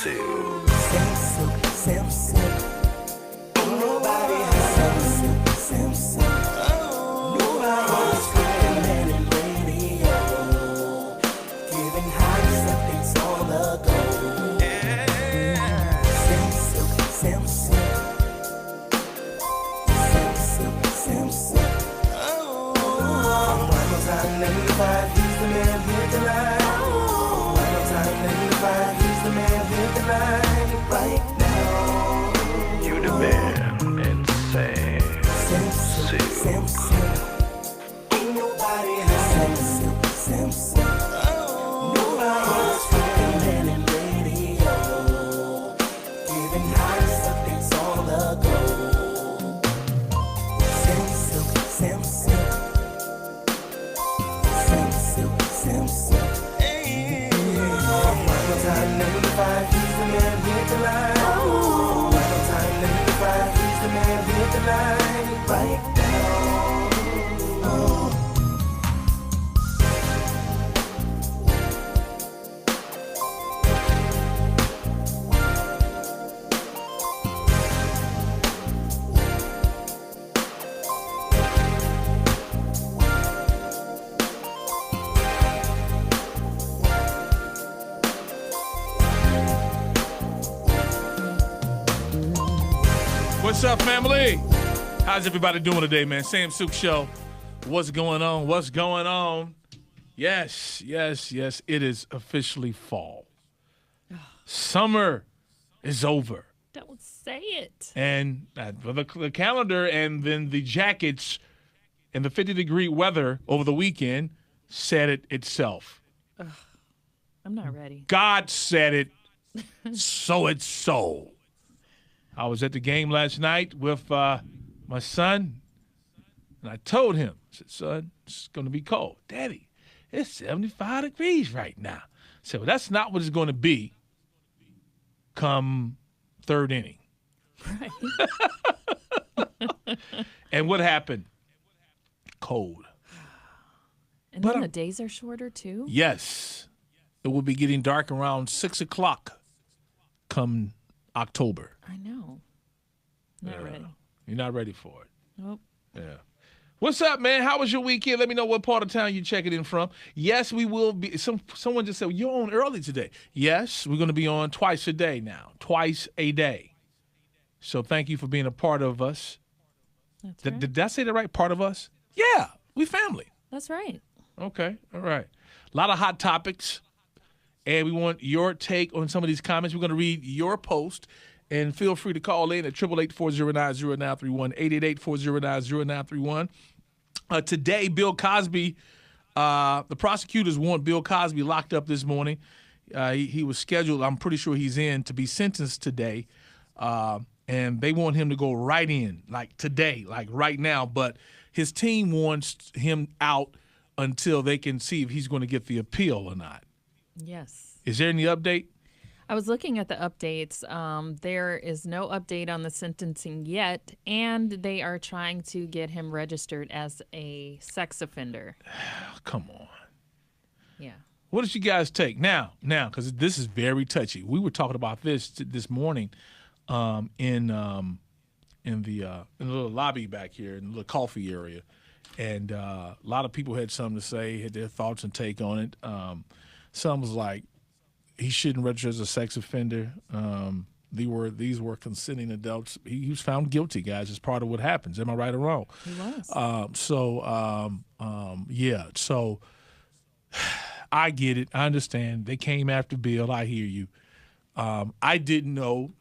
Sylk. Sam Sylk. Ain't nobody has Sam Sylk. Nobody's cooking man in radio, giving high updates on the go. Sam Sylk. Sam Sylk. One more time, 95, he's the man here tonight. One more time, 95, he's the man here tonight. Right now. You the man and Sam Sylk. Ain't nobody has Sam Sylk. Nobody's fucking man in radio, giving high updates on the go. Sam Sylk. Sam Sylk. One more time, 95, he's the man here tonight. One more time, 95, he's the man here tonight. Right now. What's up, family? How's everybody doing today, man? Sylk Show. What's going on? What's going on? Yes. It is officially fall. Summer is over. Don't say it. And the calendar and then the jackets and the 50-degree weather over the weekend said it itself. I'm not ready. God said it, so it's so. I was at the game last night with my son, and I told him, I said, son, it's going to be cold. Daddy, it's 75 degrees right now. I said, well, that's not what it's going to be come third inning. Right. And what happened? Cold. And then the days are shorter, too? Yes. It will be getting dark around 6 o'clock come October. I know. Not ready. You're not ready for it. Nope. Yeah. What's up, man? How was your weekend? Let me know what part of town you're checking in from. Yes, we will be. Someone just said, well, you're on early today. Yes, we're going to be on twice a day now. Twice a day. So thank you for being a part of us. That's right. Did I say the right part of us? Yeah, we family. That's right. Okay, all right. A lot of hot topics, and we want your take on some of these comments. We're going to read your post, and feel free to call in at 888-409-0931, 888-409-0931. Today, Bill Cosby, the prosecutors want Bill Cosby locked up this morning. He was scheduled, I'm pretty sure he's in, to be sentenced today, and they want him to go right in, like today, like right now, but his team wants him out until they can see if he's going to get the appeal or not. Yes. Is there any update? I was looking at the updates. There is no update on the sentencing yet, and they are trying to get him registered as a sex offender. Come on. Yeah. What did you guys take? Now, because this is very touchy. We were talking about this morning in the little lobby back here, in the little coffee area. And a lot of people had something to say, had their thoughts and take on it. Some was like, he shouldn't register as a sex offender. These were consenting adults. He was found guilty, guys. It's part of what happens. Am I right or wrong? He was. Yeah. So I get it. I understand. They came after Bill. I hear you. I didn't know,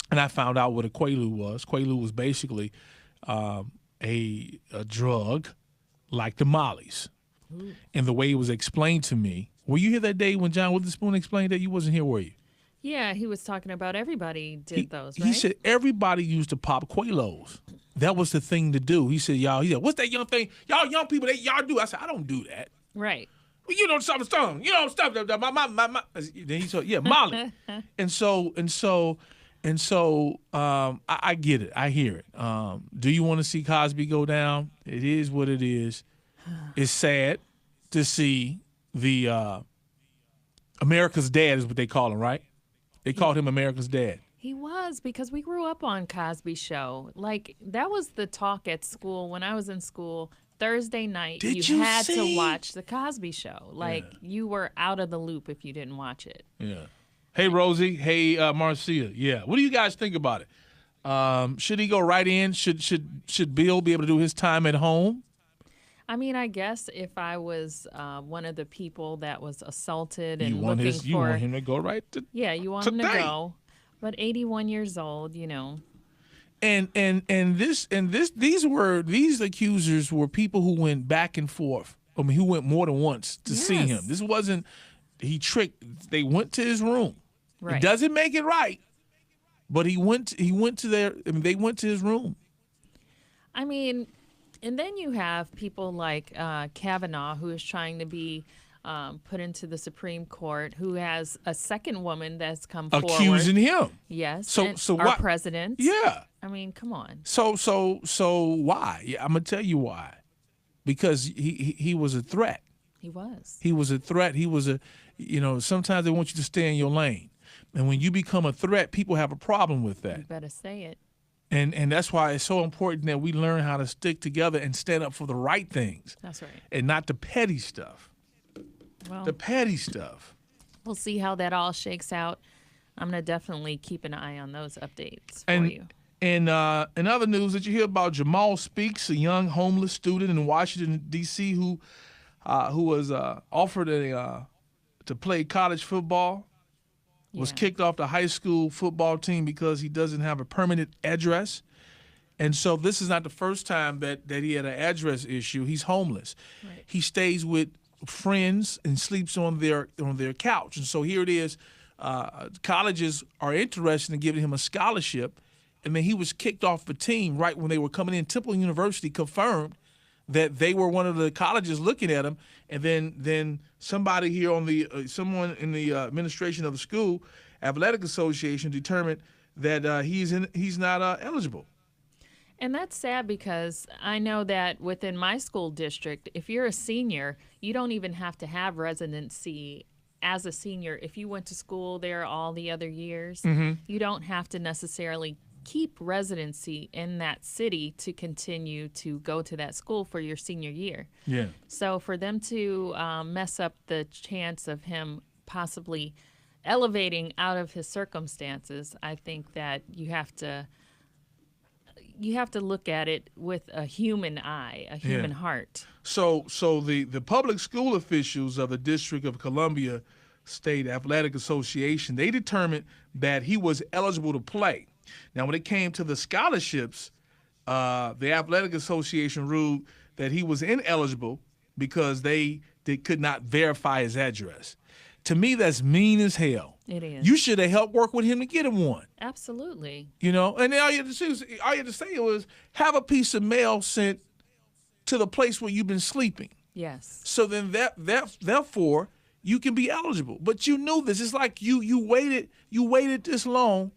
and I found out what a Quaalude was. Quaalude was basically a drug like the Mollies. Ooh. And the way it was explained to me. Were you here that day when John Witherspoon explained that? You wasn't here, were you? Yeah, he was talking about everybody did those, right? He said everybody used to pop Quaaludes. That was the thing to do. He said, what's that young thing? Y'all young people, y'all do. I said, I don't do that. Right. Well, you know something strong. You know stuff. My. Then he said, yeah, Molly. and so, I get it. I hear it. Do you want to see Cosby go down? It is what it is. It's sad to see the America's dad is what they call him, right? They called him America's dad. He was, because we grew up on Cosby Show. Like, that was the talk at school when I was in school. Thursday night, Did you you had see? to watch the Cosby Show. Like, you were out of the loop if you didn't watch it. Yeah. Hey, Rosie. Hey, Marcia. Yeah. What do you guys think about it? Should he go right in? Should Bill be able to do his time at home? I mean, I guess if I was one of the people that was assaulted and You want looking you for, want him to go right to yeah, you want him to today. go. But 81 years old, you know. And these accusers were people who went back and forth. I mean, who went more than once to see Yes. him. This wasn't he tricked. They went to his room. Right. It doesn't make it right, but he went to their. I mean, they went to his room. I mean, and then you have people like Kavanaugh, who is trying to be put into the Supreme Court, who has a second woman that's come Accusing forward. him. Yes. So- and so our what- president. Yeah. I mean, come on. So why? Yeah, I'm gonna tell you why. Because he was a threat. He was. He was a threat. He was sometimes they want you to stay in your lane. And when you become a threat, people have a problem with that. You better say it. And that's why it's so important that we learn how to stick together and stand up for the right things That's right. and not the petty stuff. Well, The petty stuff. we'll see how that all shakes out. I'm going to definitely keep an eye on those updates for And you. in other news, did you hear about Jamal Speaks, a young homeless student in Washington, D.C., who was offered to play college football, was Yeah. kicked off the high school football team because he doesn't have a permanent address. And so this is not the first time that he had an address issue. He's homeless. Right. He stays with friends and sleeps on their couch. And so here it is. Colleges are interested in giving him a scholarship. And then he was kicked off the team right when they were coming in. Temple University confirmed that they were one of the colleges looking at him. And then somebody here on someone in the administration of the school athletic association determined that he's not eligible. And that's sad because I know that within my school district, if you're a senior, you don't even have to have residency as a senior. If you went to school there all the other years, you don't have to necessarily keep residency in that city to continue to go to that school for your senior year. Yeah. So for them to mess up the chance of him possibly elevating out of his circumstances, I think that you have to look at it with a human eye, a human heart. So the public school officials of the District of Columbia State Athletic Association, they determined that he was eligible to play. Now, when it came to the scholarships, the Athletic Association ruled that he was ineligible because they could not verify his address. To me, that's mean as hell. It is. You should have helped work with him to get him one. Absolutely. And then all you had to say was have a piece of mail sent to the place where you've been sleeping. Yes. So then therefore you can be eligible. But you knew this. It's like you waited this long.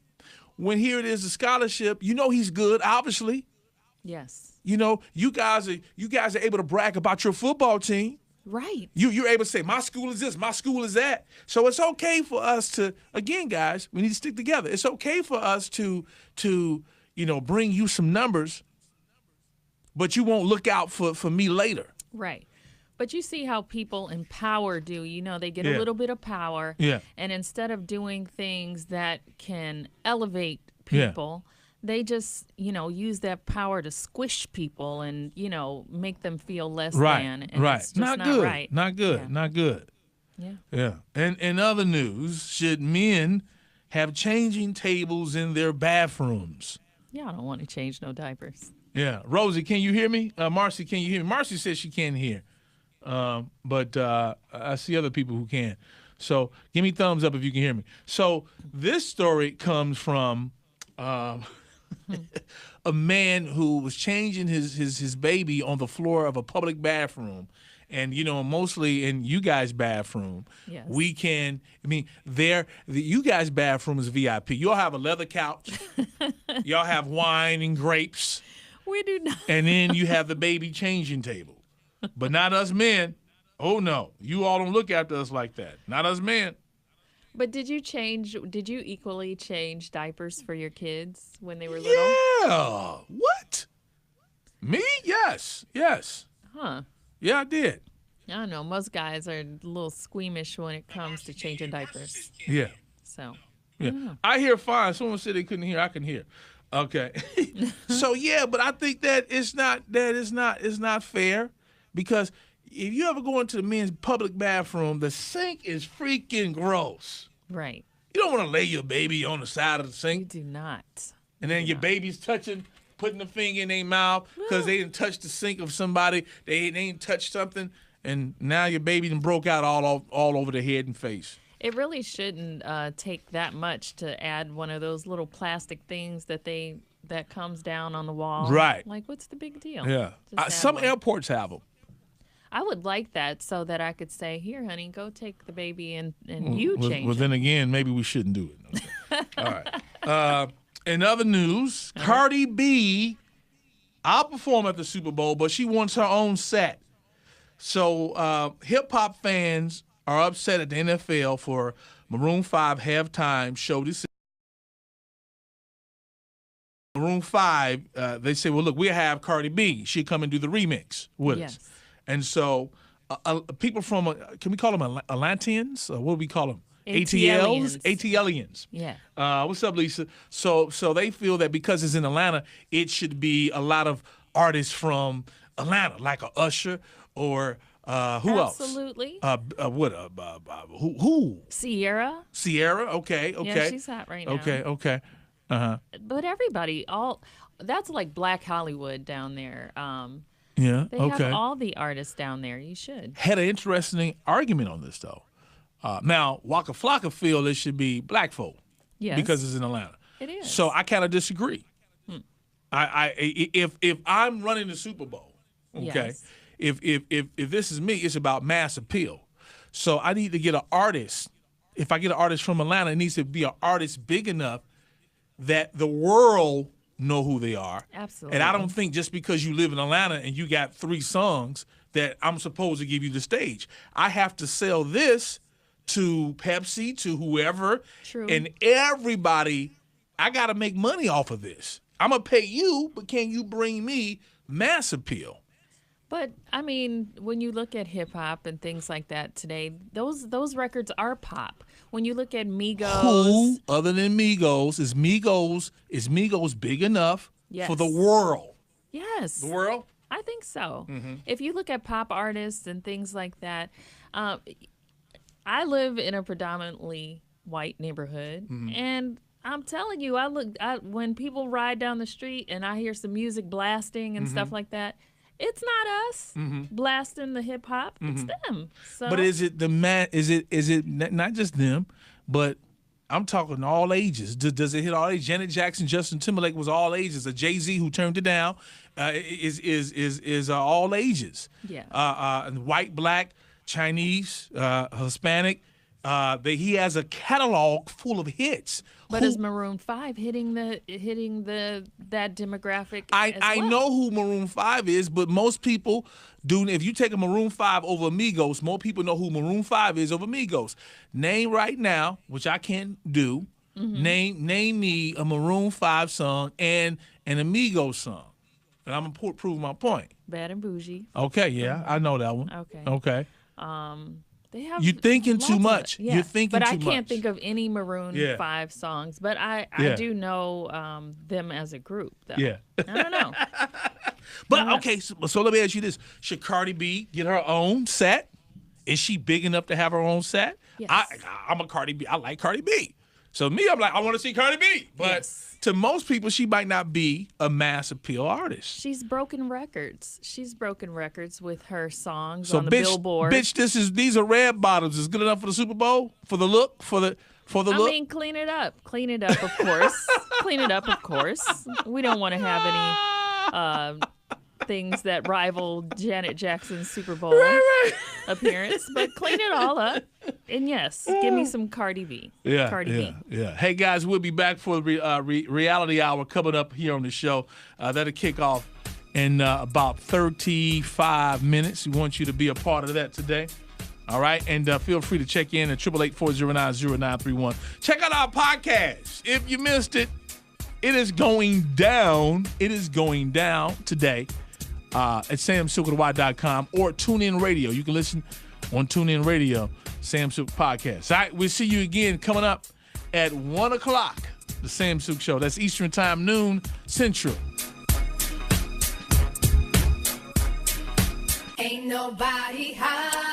When here it is, a scholarship. You know he's good, obviously. Yes. You guys are able to brag about your football team. Right. You're able to say, my school is this, my school is that. So it's okay for us to, again, guys, we need to stick together. It's okay for us to bring you some numbers, but you won't look out for me later. Right. But you see how people in power do. They get Yeah. a little bit of power. Yeah. And instead of doing things that can elevate Yeah. people, they just, use that power to squish people and, make them feel less than. And Right. it's just Not good. right. Not good. Yeah. Not good. Yeah. Yeah. And in other news, should men have changing tables in their bathrooms? Yeah, I don't want to change no diapers. Yeah. Rosie, can you hear me? Marcy, can you hear me? Marcy says she can't hear. But I see other people who can. So give me thumbs up if you can hear me. So this story comes from a man who was changing his baby on the floor of a public bathroom. And, mostly in you guys' bathroom, Yes. you guys' bathroom is VIP. You all have a leather couch. Y'all have wine and grapes. We do not. And then you have the baby changing table. But not us men. Oh, no. You all don't look after us like that. Not us men. But did you equally change diapers for your kids when they were little? Yeah. What? Me? Yes. Huh. Yeah, I did. I don't know. Most guys are a little squeamish when it comes to changing diapers. Yeah. So, Yeah. I hear fine. Someone said they couldn't hear. I can hear. Okay. So yeah, but I think that it's not fair, because if you ever go into the men's public bathroom, the sink is freaking gross. right. You don't want to lay your baby on the side of the You sink, do not. and then your baby's putting the finger in their mouth because they didn't touch the sink of somebody. They ain't touched something, and now your baby done broke out all over the head and face. It really shouldn't take that much to add one of those little plastic things that comes down on the wall. Right. Like, what's the big deal? Yeah. Just add Some one. airports have them. I would like that so that I could say, here, honey, go take the baby and you change Well, it. then again, maybe we shouldn't do it. Okay. All right. In other news, Cardi B, I'll perform at the Super Bowl, but she wants her own set. So hip-hop fans are upset at the NFL for Maroon 5 halftime show. This Maroon 5, they say, well, look, we have Cardi B. She'll come and do the remix with us. Yes. And so people from, can we call them Atlanteans? What do we call them? ATLians. ATLians. Yeah. What's up, Lisa? So they feel that because it's in Atlanta, it should be a lot of artists from Atlanta, like a Usher or who else? Absolutely. Who? Sierra. Sierra. Okay. Yeah, she's hot right now. Okay. But everybody, that's like Black Hollywood down there. Yeah. They okay. have all the artists down there. You should. Had an interesting argument on this though. Now Waka Flocka feel it should be black folk. Yes. Because it's in Atlanta. It is. So I kind of disagree. If I'm running the Super Bowl, okay, Yes. if this is me, it's about mass appeal. So I need to get an artist. If I get an artist from Atlanta, it needs to be an artist big enough that the world know who they are. Absolutely. And I don't think just because you live in Atlanta and you got 3 songs that I'm supposed to give you the stage. I have to sell this to Pepsi, to whoever. True. And everybody, I got to make money off of this. I'm going to pay you, but can you bring me mass appeal? But I mean, when you look at hip hop and things like that today, those records are pop. When you look at Migos, Who other than Migos is Migos big enough Yes. for the world? yes, The world? I think so. Mm-hmm. If you look at pop artists and things like that, I live in a predominantly white neighborhood, Mm-hmm. and I'm telling you, when people ride down the street and I hear some music blasting and Mm-hmm. stuff like that, it's not us blasting the hip hop; it's them. So, But is it the man? Is it not just them? But I'm talking all ages. Does it hit all ages? Janet Jackson, Justin Timberlake was all ages. A Jay-Z who turned it down is all ages. Yeah. And white, black, Chinese, Hispanic. He has a catalog full of hits. But is Maroon 5 hitting that demographic? I know who Maroon 5 is, but most people do. If you take a Maroon 5 over Migos, more people know who Maroon 5 is over Migos. Name right now, which I can't do. Name me a Maroon 5 song and an Migos song, and I'm gonna prove my point. Bad and Bougie. Okay, yeah, I know that one. Okay. Okay. They have You're thinking lots too of it. much. Yeah. You're thinking but too I can't much. think of any Maroon Yeah. 5 songs. But I Yeah. do know them as a group, though. Yeah. I don't know. But okay, so let me ask you this: should Cardi B get her own set? Is she big enough to have her own set? Yes. I'm a Cardi B. I like Cardi B. So me, I'm like, I want to see Cardi B. But Yes. to most people, she might not be a mass appeal artist. She's broken records. She's broken records with her songs So on the bitch, Billboard. these are red bottoms. Is good enough for the Super Bowl? For the look? For the I look? mean, clean it up. Clean it up, of course. Clean it up, of course. We don't want to have any things that rival Janet Jackson's Super Bowl appearance, but clean it all up. And yes, give me some Cardi B. Cardi B. Yeah. Hey guys, we'll be back for the reality hour coming up here on the show. That'll kick off in about 35 minutes. We want you to be a part of that today. All right, and feel free to check in at 888-409-0931. Check out our podcast. If you missed it, it is going down. It is going down today at samsylk.com or TuneIn Radio. You can listen on TuneIn Radio, Sam Sylk Podcast. All right, we'll see you again coming up at 1 o'clock, the Sam Sylk Show. That's Eastern Time, noon Central. Ain't nobody high.